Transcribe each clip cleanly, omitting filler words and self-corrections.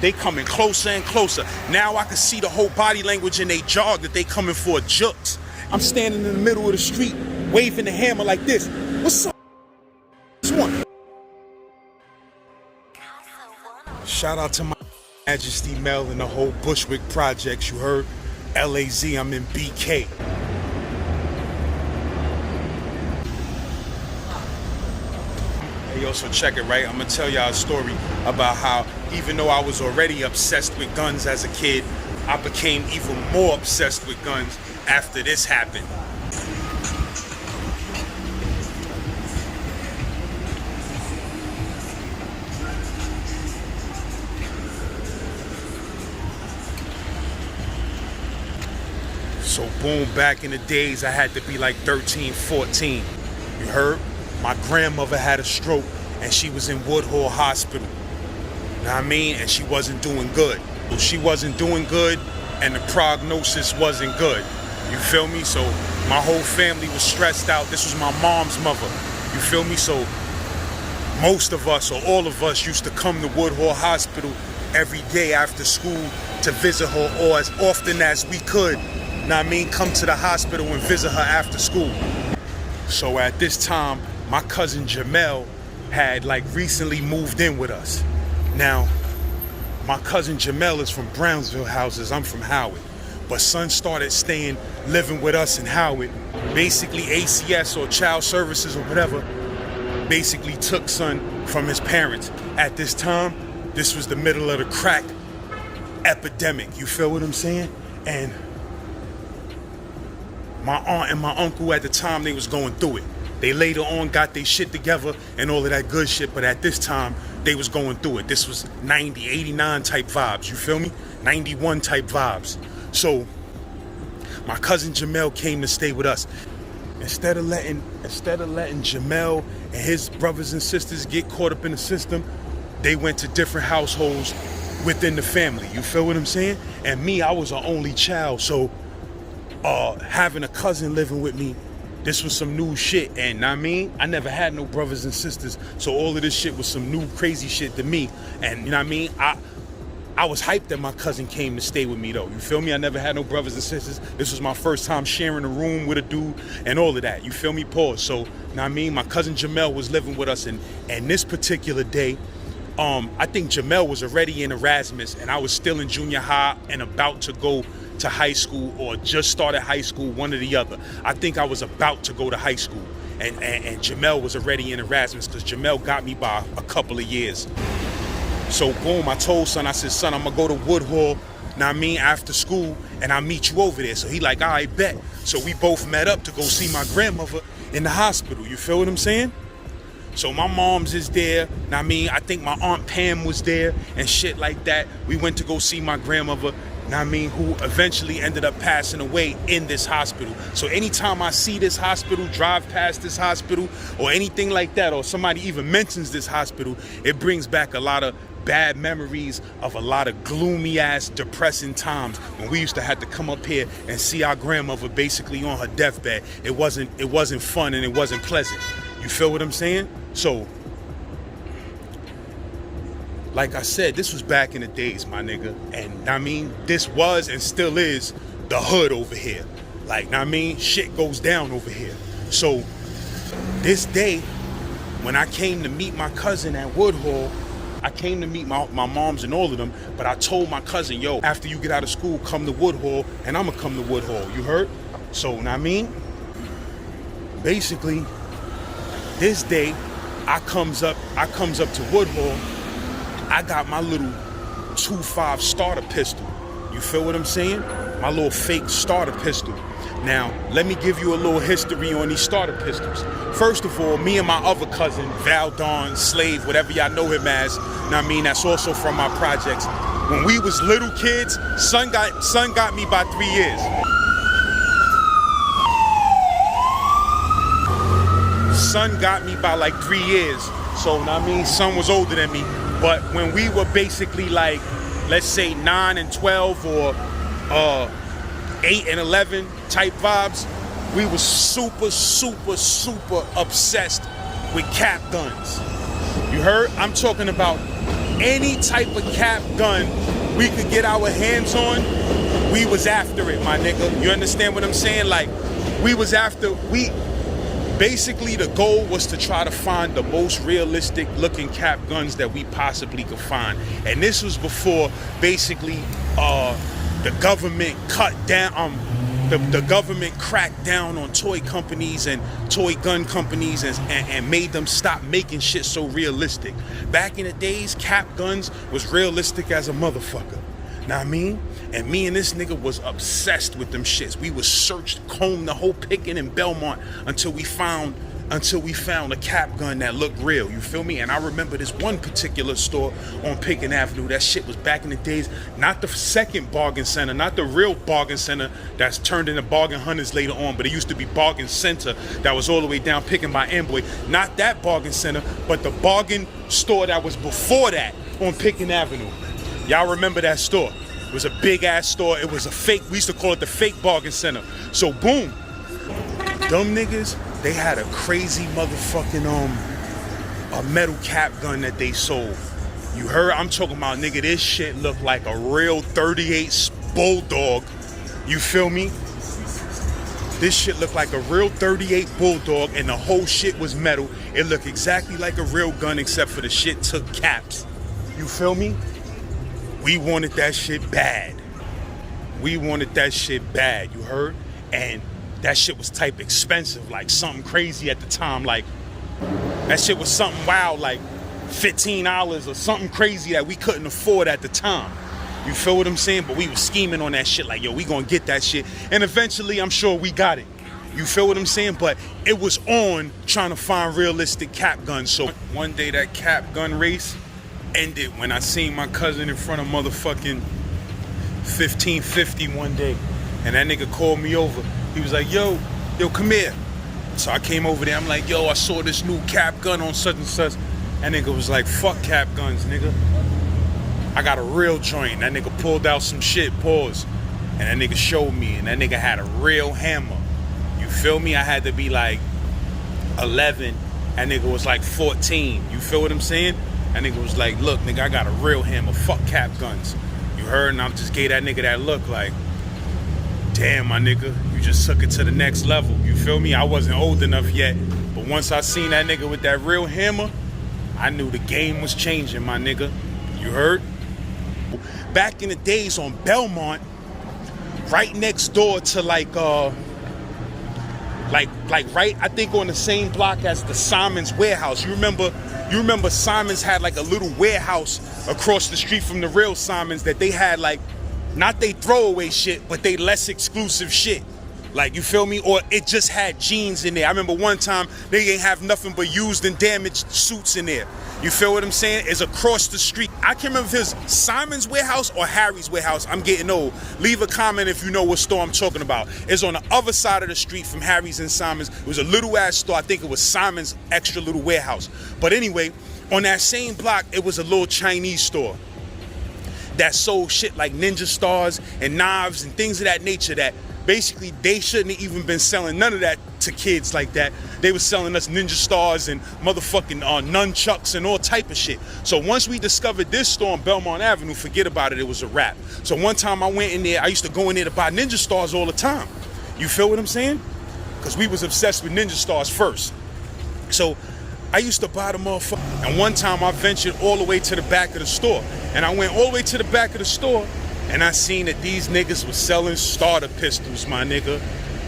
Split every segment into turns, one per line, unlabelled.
they coming closer and closer. Now I can see the whole body language in they jog that they coming for jukes. I'm standing in the middle of the street, waving the hammer like this. What's up? This one. Shout out to my Majesty Mel and the whole Bushwick projects, you heard? LAZ, I'm in BK. Hey, yo, so check it, right? I'm gonna tell y'all a story about how even though I was already obsessed with guns as a kid, I became even more obsessed with guns after this happened. So boom, back in the days, I had to be like 13, 14. You heard? My grandmother had a stroke and she was in Woodhull Hospital. You know what I mean? And she wasn't doing good. Well, she wasn't doing good and the prognosis wasn't good. You feel me? So my whole family was stressed out. This was my mom's mother. You feel me? So most of us, or all of us, used to come to Woodhull Hospital every day after school to visit her, or as often as we could. Know what I mean? Come to the hospital and visit her after school. So at this time, my cousin Jamel had like recently moved in with us. Now, my cousin Jamel is from Brownsville houses, I'm from Howard. But son started living with us in Howard. Basically ACS or Child Services or whatever, basically took son from his parents. At this time, this was the middle of the crack epidemic, you feel what I'm saying? And my aunt and my uncle at the time, they was going through it. They later on got their shit together and all of that good shit, but at this time, they was going through it. This was 90, 89 type vibes, you feel me? 91 type vibes. So, my cousin Jamel came to stay with us. Instead of letting Jamel and his brothers and sisters get caught up in the system, they went to different households within the family, you feel what I'm saying? And me, I was an only child, so having a cousin living with me, this was some new shit. And I mean, I never had no brothers and sisters, so all of this shit was some new crazy shit to me. And you know what I mean, I was hyped that my cousin came to stay with me though, you feel me? I never had no brothers and sisters. This was my first time sharing a room with a dude and all of that, you feel me? Pause. So, you know what I mean, my cousin Jamel was living with us, and this particular day, I think Jamel was already in Erasmus and I was still in junior high and about to go to high school, or just started high school, one or the other. I think I was about to go to high school, and Jamel was already in Erasmus, because Jamel got me by a couple of years. So boom, I told son, I said, son, I'm gonna go to Woodhull, now I mean, after school, and I'll meet you over there. So he like, all right, bet. So we both met up to go see my grandmother in the hospital, you feel what I'm saying? So my mom's is there, now I mean, I think my Aunt Pam was there and shit like that. We went to go see my grandmother, I mean, who eventually ended up passing away in this hospital. So anytime I see this hospital, drive past this hospital, or anything like that, or somebody even mentions this hospital, it brings back a lot of bad memories of a lot of gloomy ass, depressing times when we used to have to come up here and see our grandmother basically on her deathbed. It wasn't fun and it wasn't pleasant. You feel what I'm saying? So, like I said, this was back in the days, my nigga. And I mean, this was and still is the hood over here. Like, I mean, shit goes down over here. So this day, when I came to meet my cousin at Woodhull, I came to meet my moms and all of them, but I told my cousin, yo, after you get out of school, come to Woodhull, and I'm gonna come to Woodhull, you heard? So, I mean, basically, this day, I comes up to Woodhull. I got my little 2.5 starter pistol. You feel what I'm saying? My little fake starter pistol. Now, let me give you a little history on these starter pistols. First of all, me and my other cousin, Valdon, Slave, whatever y'all know him as, I mean, that's also from my projects. When we was little kids, son got me by 3 years. Son got me by like 3 years. So, I mean, son was older than me. But when we were basically like, let's say 9 and 12 or 8 and 11 type vibes, we were super, super, super obsessed with cap guns. You heard? I'm talking about any type of cap gun we could get our hands on, we was after it, my nigga. You understand what I'm saying? Like, basically the goal was to try to find the most realistic looking cap guns that we possibly could find. And this was before basically the government cut down, the government cracked down on toy companies and toy gun companies and made them stop making shit so realistic. Back in the days, cap guns was realistic as a motherfucker. Know what I mean? And me and this nigga was obsessed with them shits. We was combed the whole Pickin and Belmont until we found a cap gun that looked real. You feel me? And I remember this one particular store on Pickin Avenue. That shit was back in the days, not the second bargain center, not the real bargain center that's turned into Bargain Hunters later on, but it used to be Bargain Center that was all the way down Pickin by Amboy. Not that bargain center, but the bargain store that was before that on Pickin Avenue. Y'all remember that store? It was a big ass store. It was a fake, we used to call it the fake bargain center. So boom, dumb niggas, they had a crazy motherfucking a metal cap gun that they sold. You heard? I'm talking about, nigga, this shit looked like a real 38 Bulldog. You feel me? This shit looked like a real 38 Bulldog and the whole shit was metal. It looked exactly like a real gun except for the shit took caps. You feel me? We wanted that shit bad. We wanted that shit bad, you heard? And that shit was type expensive, like something crazy at the time. Like, that shit was something wild, like $15 or something crazy that we couldn't afford at the time. You feel what I'm saying? But we was scheming on that shit like, yo, we gonna get that shit. And eventually, I'm sure we got it. You feel what I'm saying? But it was on trying to find realistic cap guns. So one day that cap gun race ended when I seen my cousin in front of motherfucking 1550 one day. And that nigga called me over. He was like, yo, come here. So I came over there. I'm like, yo, I saw this new cap gun on such and such. That nigga was like, fuck cap guns, nigga. I got a real joint. That nigga pulled out some shit, pause. And that nigga showed me. And that nigga had a real hammer. You feel me? I had to be like 11. That nigga was like 14. You feel what I'm saying? That nigga was like, look, nigga, I got a real hammer. Fuck cap guns. You heard? And I just gave that nigga that look like, damn, my nigga, you just took it to the next level. You feel me? I wasn't old enough yet. But once I seen that nigga with that real hammer, I knew the game was changing, my nigga. You heard? Back in the days on Belmont, right next door to like right, I think on the same block as the Simon's warehouse. You remember Simon's had like a little warehouse across the street from the real Simon's that they had like, not they throwaway shit, but they less exclusive shit. Like, you feel me? Or it just had jeans in there. I remember one time they ain't have nothing but used and damaged suits in there. You feel what I'm saying? It's across the street. I can't remember if it's Simon's warehouse or Harry's warehouse. I'm getting old. Leave a comment if you know what store I'm talking about. It's on the other side of the street from Harry's and Simon's. It was a little ass store. I think it was Simon's extra little warehouse. But anyway, on that same block, it was a little Chinese store that sold shit like ninja stars and knives and things of that nature that basically they shouldn't have even been selling none of that to kids like that. They were selling us ninja stars and motherfucking nunchucks and all type of shit. So once we discovered this store on Belmont Avenue, forget about it, it was a wrap. So one time I went in there, I used to go in there to buy ninja stars all the time. You feel what I'm saying? Because we was obsessed with ninja stars first. So I used to buy the motherfucker. And one time I ventured all the way to the back of the store. And I went all the way to the back of the store and I seen that these niggas was selling starter pistols, my nigga.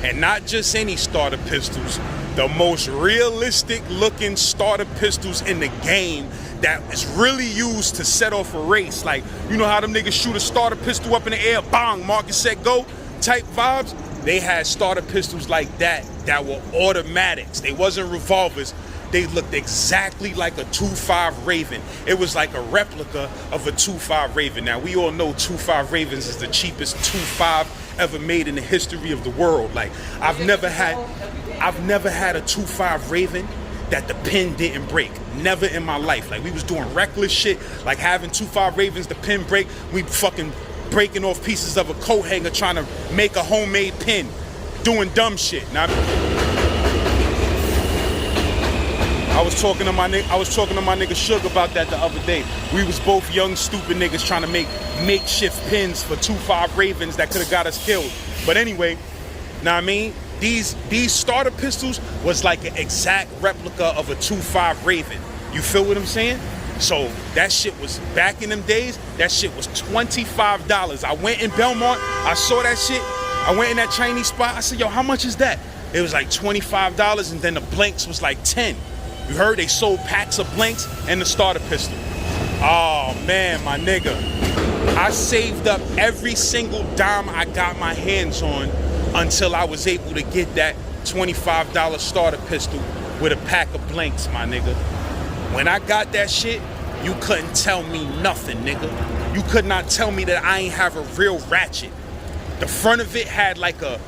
And not just any starter pistols, the most realistic looking starter pistols in the game that is really used to set off a race. Like, you know how them niggas shoot a starter pistol up in the air, bang, mark it, set, go type vibes? They had starter pistols like that were automatics. They wasn't revolvers. They looked exactly like a 2.5 Raven. It was like a replica of a 2.5 Raven. Now, we all know 2.5 Ravens is the cheapest 2.5 ever made in the history of the world. Like, I've never had a 2.5 Raven that the pin didn't break. Never in my life. Like, we was doing reckless shit, like having 2.5 Ravens, the pin break. We fucking breaking off pieces of a coat hanger trying to make a homemade pin. Doing dumb shit. Now, I was talking to my nigga Suge about that the other day. We was both young, stupid niggas trying to make makeshift pins for 2.5 Ravens that could have got us killed. But anyway, know what I mean? These starter pistols was like an exact replica of a 2.5 Raven. You feel what I'm saying? So that shit was, back in them days, that shit was $25. I went in Belmont, I saw that shit. I went in that Chinese spot, I said, yo, how much is that? It was like $25, and then the blanks was like 10. You heard? They sold packs of blanks and the starter pistol. Oh man, my nigga. I saved up every single dime I got my hands on until I was able to get that $25 starter pistol with a pack of blanks, my nigga. When I got that shit, you couldn't tell me nothing, nigga. You could not tell me that I ain't have a real ratchet. The front of it had like a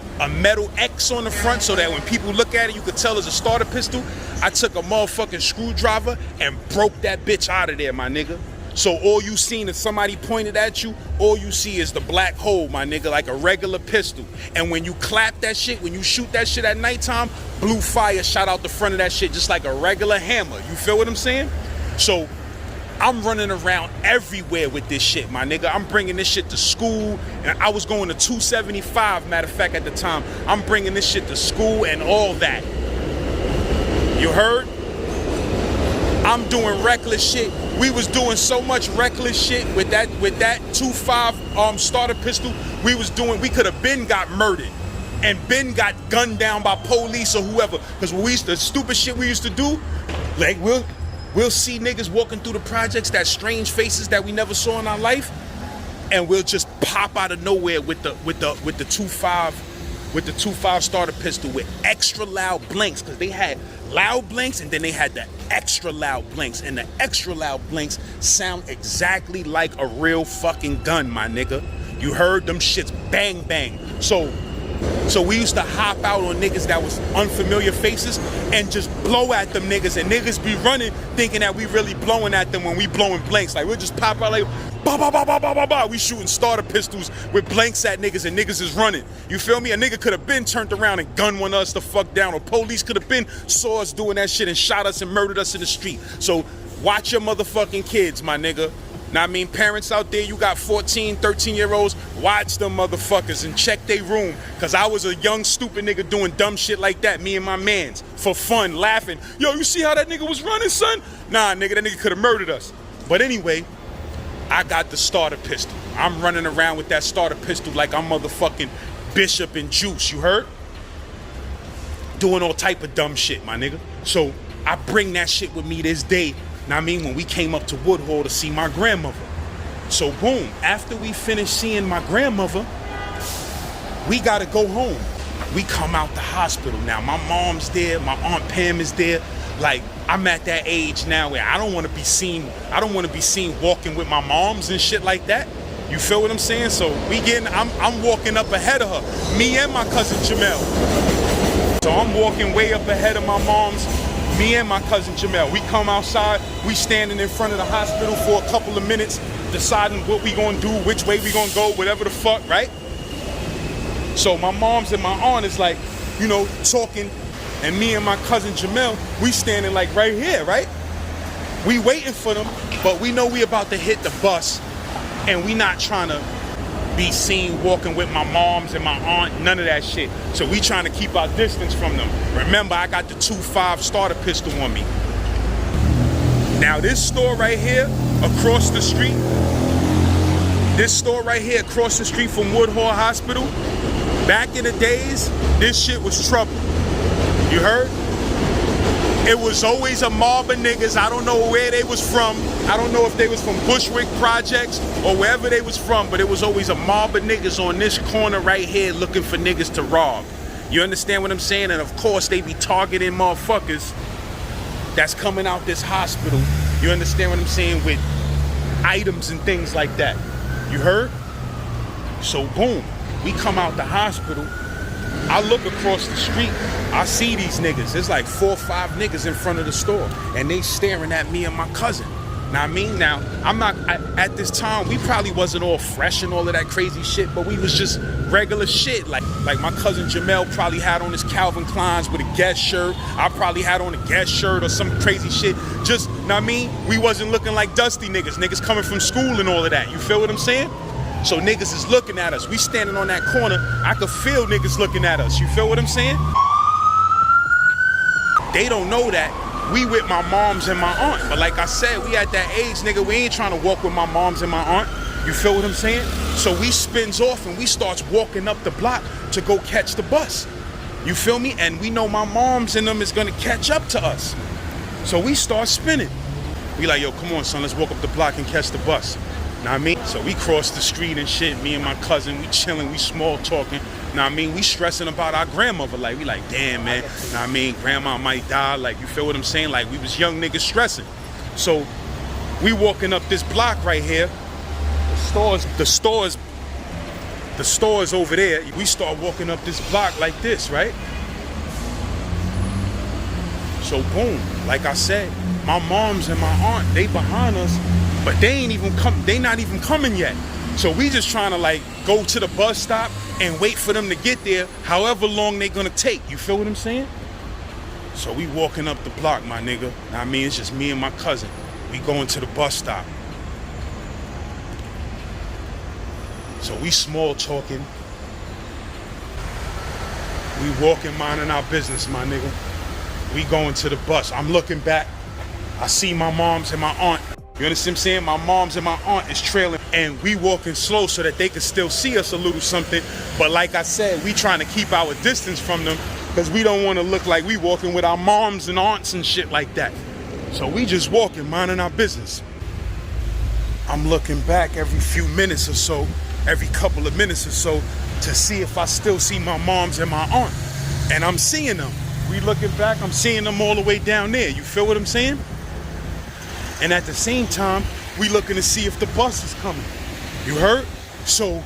metal X on the front so that when people look at it, you could tell it's a starter pistol. I took a motherfucking screwdriver and broke that bitch out of there, my nigga. So all you seen is somebody pointed at you, all you see is the black hole, my nigga, like a regular pistol. And when you clap that shit, when you shoot that shit at nighttime, blue fire shot out the front of that shit just like a regular hammer. You feel what I'm saying? So I'm running around everywhere with this shit, my nigga. I'm bringing this shit to school, and I was going to 275, matter of fact, at the time. I'm bringing this shit to school and all that. You heard? I'm doing reckless shit. We was doing so much reckless shit with that 2.5 starter pistol. We could have been got murdered and been got gunned down by police or whoever. Because the stupid shit we used to do, like we'll see niggas walking through the projects, that strange faces that we never saw in our life, and we'll just pop out of nowhere with the 2.5 starter pistol with extra loud blanks, because they had loud blanks and then they had the extra loud blanks, and the extra loud blanks sound exactly like a real fucking gun, my nigga. You heard them shits bang bang. So we used to hop out on niggas that was unfamiliar faces and just blow at them niggas, and niggas be running thinking that we really blowing at them when we blowing blanks. Like we'll just pop out like ba ba ba ba ba ba ba. We shooting starter pistols with blanks at niggas, and niggas is running. You feel me? A nigga could have been turned around and gun one us the fuck down, or police could have been saw us doing that shit and shot us and murdered us in the street. So watch your motherfucking kids, my nigga. Now I mean, parents out there, you got 14, 13-year-olds, watch them motherfuckers and check their room. Cause I was a young, stupid nigga doing dumb shit like that, me and my mans, for fun, laughing. Yo, you see how that nigga was running, son? Nah, nigga, that nigga could have murdered us. But anyway, I got the starter pistol. I'm running around with that starter pistol like I'm motherfucking Bishop and Juice, you heard? Doing all type of dumb shit, my nigga. So I bring that shit with me this day. Now I mean, when we came up to Woodhull to see my grandmother. So boom, after we finished seeing my grandmother, we gotta go home. We come out the hospital now. My mom's there, my Aunt Pam is there. Like, I'm at that age now where I don't wanna be seen walking with my moms and shit like that. You feel what I'm saying? So I'm walking up ahead of her, me and my cousin Jamel. So I'm walking way up ahead of my mom's, me and my cousin Jamel. We come outside, we standing in front of the hospital for a couple of minutes, deciding what we gonna do, which way we gonna go, whatever the fuck, right? So my mom's and my aunt is like, you know, talking, and me and my cousin Jamel, we standing like right here, right? We waiting for them, but we know we about to hit the bus, and we not trying to be seen walking with my moms and my aunt, none of that shit. So we trying to keep our distance from them. Remember, I got the 2.5 starter pistol on me. Now this store right here across the street, from Woodhull Hospital, back in the days, this shit was trouble. You heard? It was always a mob of niggas. I don't know where they was from. I don't know if they was from Bushwick Projects or wherever they was from, but it was always a mob of niggas on this corner right here looking for niggas to rob. You understand what I'm saying? And of course, they be targeting motherfuckers that's coming out this hospital. You understand what I'm saying? With items and things like that. You heard? So boom, we come out the hospital. I look across the street, I see these niggas. There's like 4 or 5 niggas in front of the store, and they staring at me and my cousin. Now I mean, now I'm not at this time. We probably wasn't all fresh and all of that crazy shit, but we was just regular shit. Like my cousin Jamel probably had on his Calvin Kleins with a Guess shirt. I probably had on a Guess shirt or some crazy shit. Just, now I mean, we wasn't looking like dusty niggas coming from school and all of that. You feel what I'm saying? So niggas is looking at us. We standing on that corner. I could feel niggas looking at us. You feel what I'm saying? They don't know that we with my moms and my aunt. But like I said, we at that age, nigga, we ain't trying to walk with my moms and my aunt. You feel what I'm saying? So we spins off and we starts walking up the block to go catch the bus. You feel me? And we know my moms and them is gonna catch up to us. So we start spinning. We like, yo, come on, son, let's walk up the block and catch the bus. Know what I mean? So we cross the street and shit, me and my cousin, we chilling, we small talking. Know what I mean? We stressing about our grandmother. Like, we like, damn, man. Know what I mean? Grandma might die. Like, you feel what I'm saying? Like, we was young niggas stressing. So we walking up this block right here. The stores over there. We start walking up this block like this, right? So boom, like I said, my moms and my aunt, they behind us, but they not even coming yet. So we just trying to like go to the bus stop and wait for them to get there, however long they gonna take. You feel what I'm saying? So we walking up the block, my nigga. I mean, it's just me and my cousin. We going to the bus stop. So we small talking. We walking, minding our business, my nigga. We going to the bus. I'm looking back. I see my moms and my aunt. You understand what I'm saying? My moms and my aunt is trailing, and we walking slow so that they can still see us a little something. But like I said, we trying to keep our distance from them because we don't want to look like we walking with our moms and aunts and shit like that. So we just walking, minding our business. I'm looking back every few minutes or so, every couple of minutes or so, to see if I still see my moms and my aunt. And I'm seeing them. We looking back, I'm seeing them all the way down there. You feel what I'm saying? And at the same time, we looking to see if the bus is coming. You heard? So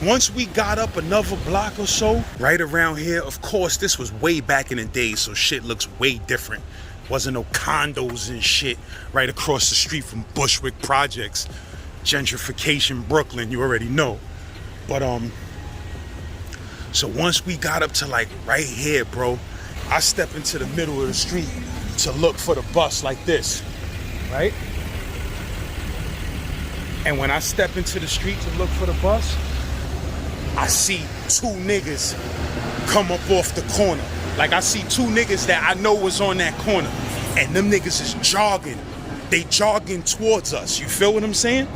once we got up another block or so, right around here, of course, this was way back in the day, so shit looks way different. Wasn't no condos and shit right across the street from Bushwick Projects. Gentrification, Brooklyn, you already know. But so once we got up to like right here, bro, I step into the middle of the street to look for the bus like this, right? And when I step into the street to look for the bus, I see two niggas come up off the corner. Like I see two niggas that I know was on that corner, and them niggas is jogging. They jogging towards us. You feel what I'm saying?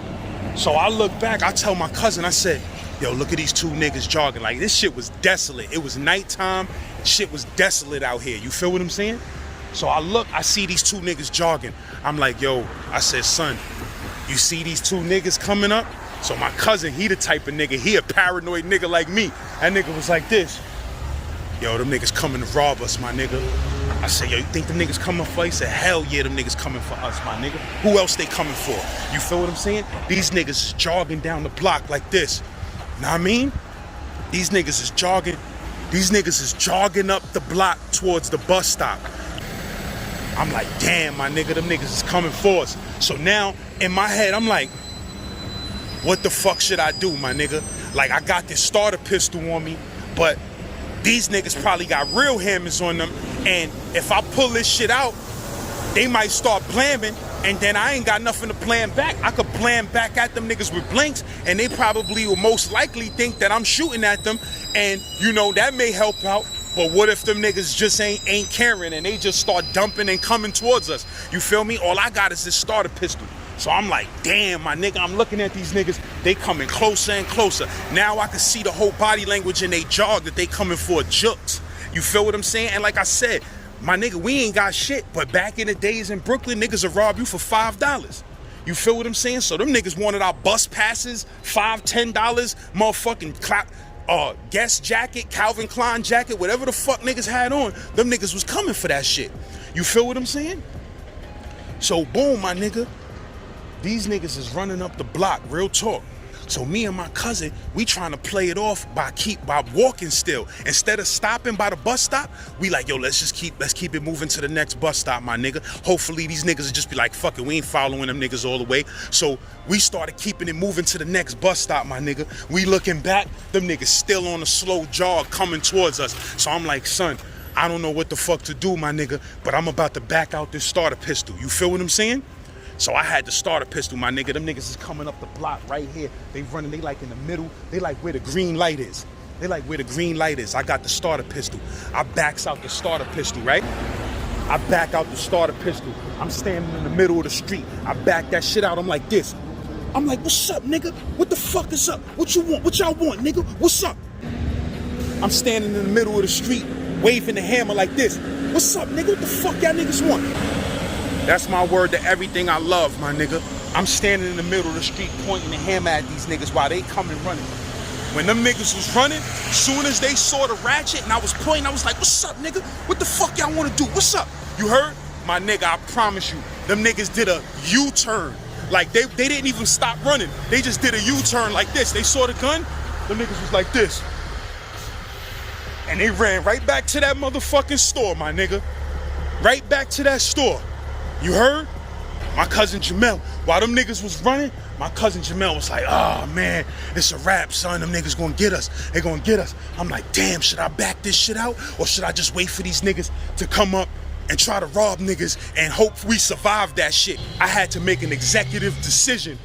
So I look back, I tell my cousin, I said, yo, look at these two niggas jogging. Like, this shit was desolate. It was nighttime. Shit was desolate out here. You feel what I'm saying? So I look, I see these two niggas jogging. I'm like, yo, I said, son, you see these two niggas coming up? So my cousin, he the type of nigga, he a paranoid nigga like me. That nigga was like this. Yo, them niggas coming to rob us, my nigga. I said, yo, you think them niggas coming for us? He said, hell yeah, them niggas coming for us, my nigga. Who else they coming for? You feel what I'm saying? These niggas is jogging down the block like this. Know what I mean? These niggas is jogging. These niggas is jogging up the block towards the bus stop. I'm like, damn, my nigga, them niggas is coming for us. So now, in my head, I'm like, what the fuck should I do, my nigga? Like, I got this starter pistol on me, but these niggas probably got real hammers on them, and if I pull this shit out, they might start blamming, and then I ain't got nothing to blam back. I could blam back at them niggas with blanks, and they probably will most likely think that I'm shooting at them, and you know, that may help out. But what if them niggas just ain't caring and they just start dumping and coming towards us? You feel me? All I got is this starter pistol. So I'm like, damn, my nigga, I'm looking at these niggas, they coming closer and closer. Now I can see the whole body language in they jog that they coming for jukes. You feel what I'm saying? And like I said, my nigga, we ain't got shit, but back in the days in Brooklyn, niggas will rob you for $5. You feel what I'm saying? So them niggas wanted our bus passes, $5, $10, motherfucking Guess jacket, Calvin Klein jacket, whatever the fuck niggas had on, them niggas was coming for that shit. You feel what I'm saying? So boom, my nigga, these niggas is running up the block, real talk. So me and my cousin, we trying to play it off by walking still. Instead of stopping by the bus stop, we like, yo, let's keep it moving to the next bus stop, my nigga. Hopefully these niggas will just be like, fuck it, we ain't following them niggas all the way. So we started keeping it moving to the next bus stop, my nigga. We looking back, them niggas still on a slow jog coming towards us. So I'm like, son, I don't know what the fuck to do, my nigga, but I'm about to back out this starter pistol. You feel what I'm saying? So I had to start a pistol, my nigga. Them niggas is coming up the block right here. They running, they like in the middle. They like where the green light is. They like where the green light is. I got the starter pistol. I backs out the starter pistol, right? I back out the starter pistol. I'm standing in the middle of the street. I back that shit out. I'm like this. I'm like, what's up, nigga? What the fuck is up? What you want? What y'all want, nigga? What's up? I'm standing in the middle of the street, waving the hammer like this. What's up, nigga? What the fuck y'all niggas want? That's my word to everything I love, my nigga. I'm standing in the middle of the street pointing the hammer at these niggas while they coming running. When them niggas was running, soon as they saw the ratchet and I was pointing, I was like, what's up, nigga? What the fuck y'all want to do? What's up? You heard? My nigga, I promise you, them niggas did a U-turn. Like, they didn't even stop running. They just did a U-turn like this. They saw the gun, them niggas was like this. And they ran right back to that motherfucking store, my nigga. Right back to that store. You heard? My cousin Jamel, while them niggas was running, my cousin Jamel was like, oh man, it's a wrap, son. Them niggas gonna get us. They gonna get us. I'm like, damn, should I back this shit out? Or should I just wait for these niggas to come up and try to rob niggas and hope we survive that shit? I had to make an executive decision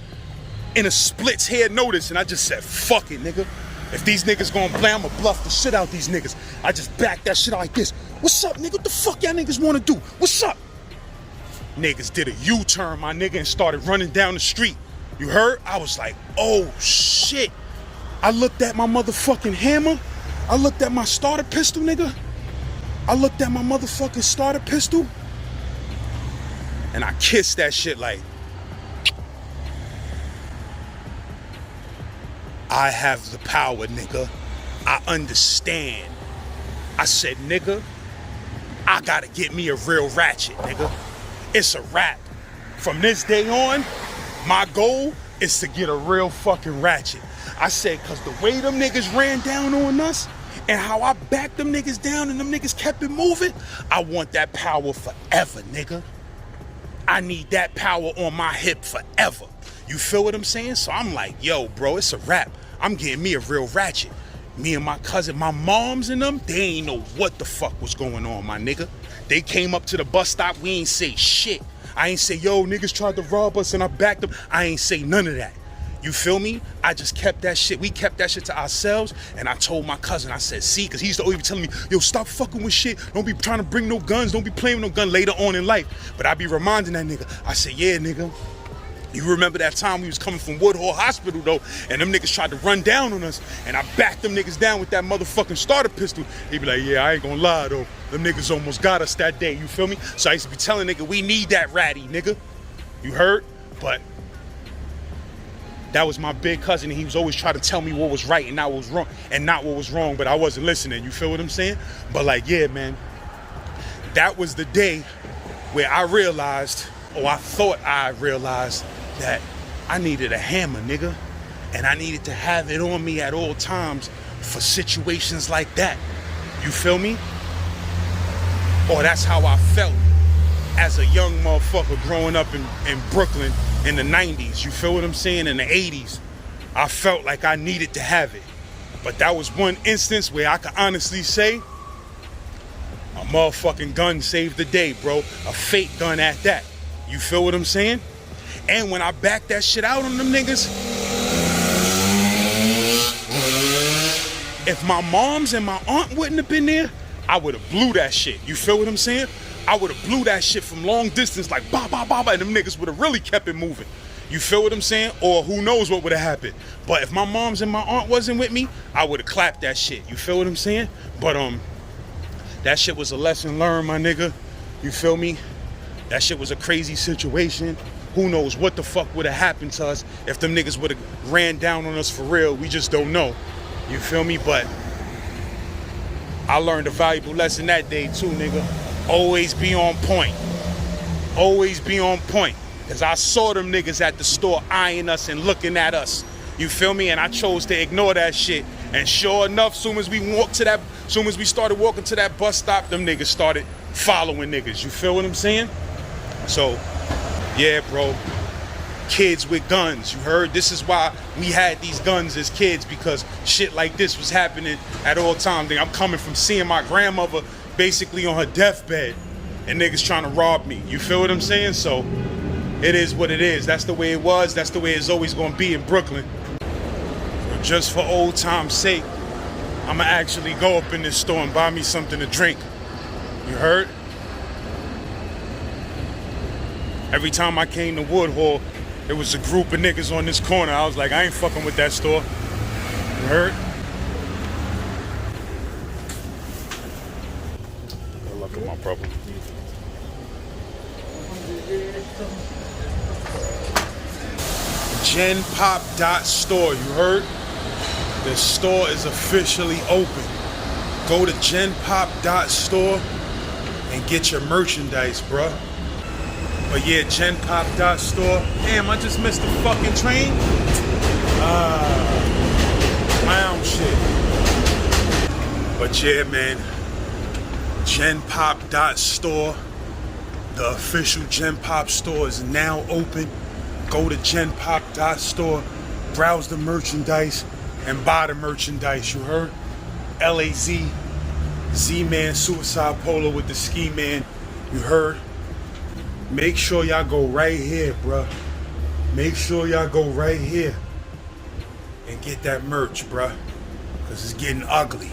in a split's head notice, and I just said, fuck it, nigga. If these niggas gonna play, I'ma bluff the shit out these niggas. I just backed that shit out like this. What's up, nigga? What the fuck y'all niggas wanna do? What's up? Niggas did a U-turn, my nigga, and started running down the street. You heard? I was like, oh shit. I looked at my motherfucking hammer. I looked at my starter pistol, nigga. I looked at my motherfucking starter pistol. And I kissed that shit like, I have the power, nigga. I understand. I said, nigga, I gotta get me a real ratchet, nigga. It's a wrap. From this day on, my goal is to get a real fucking ratchet. I said, cause the way them niggas ran down on us and how I backed them niggas down and them niggas kept it moving, I want that power forever, nigga. I need that power on my hip forever. You feel what I'm saying? So I'm like, yo, bro, it's a wrap. I'm getting me a real ratchet. Me and my cousin, my moms and them, they ain't know what the fuck was going on, my nigga. They came up to the bus stop, we ain't say shit. I ain't say, yo, niggas tried to rob us and I backed them. I ain't say none of that. You feel me? I just kept that shit. We kept that shit to ourselves. And I told my cousin, I said, see, because he used to always be telling me, yo, stop fucking with shit. Don't be trying to bring no guns. Don't be playing with no gun later on in life. But I be reminding that nigga. I said, yeah, nigga. You remember that time we was coming from Woodhull Hospital, though, and them niggas tried to run down on us, and I backed them niggas down with that motherfucking starter pistol. He be like, yeah, I ain't gonna lie, though. Them niggas almost got us that day, you feel me? So I used to be telling nigga, we need that ratty, nigga. You heard? But that was my big cousin, and he was always trying to tell me what was right and not what was wrong, but I wasn't listening, you feel what I'm saying? But like, yeah, man, that was the day where I realized, or I thought I realized, that I needed a hammer, nigga. And I needed to have it on me at all times for situations like that. You feel me? Or that's how I felt as a young motherfucker growing up in Brooklyn in the 90s. You feel what I'm saying? In the 80s. I felt like I needed to have it. But that was one instance where I could honestly say, a motherfucking gun saved the day, bro. A fake gun at that. You feel what I'm saying? And when I backed that shit out on them niggas, if my moms and my aunt wouldn't have been there, I would have blew that shit. You feel what I'm saying? I would have blew that shit from long distance like ba ba ba ba, and them niggas would have really kept it moving. You feel what I'm saying? Or who knows what would have happened. But if my moms and my aunt wasn't with me, I would have clapped that shit. You feel what I'm saying? But that shit was a lesson learned, my nigga. You feel me? That shit was a crazy situation. Who knows what the fuck would have happened to us if them niggas would have ran down on us for real. We just don't know. You feel me? But I learned a valuable lesson that day too, nigga. Always be on point. Always be on point. Because I saw them niggas at the store eyeing us and looking at us. You feel me? And I chose to ignore that shit. And sure enough, soon as we started walking to that bus stop, them niggas started following niggas. You feel what I'm saying? So, yeah, bro. Kids with guns, you heard? This is why we had these guns as kids, because shit like this was happening at all times. I'm coming from seeing my grandmother basically on her deathbed and niggas trying to rob me. You feel what I'm saying? So it is what it is. That's the way it was. That's the way it's always gonna be in Brooklyn. Just for old time's sake, I'ma actually go up in this store and buy me something to drink. You heard? Every time I came to Woodhull, there was a group of niggas on this corner. I was like, I ain't fucking with that store. You heard? Good luck with my brother. genpop.store, you heard? The store is officially open. Go to genpop.store and get your merchandise, bruh. But yeah, genpop.store. Damn, I just missed the fucking train. Clown shit. But yeah, man. genpop.store. The official Genpop store is now open. Go to genpop.store, browse the merchandise, and buy the merchandise, you heard? LAZ, Z-Man Suicide Polo with the Ski Man, you heard? Make sure y'all go right here, bruh. Make sure y'all go right here and get that merch, bruh. Because it's getting ugly.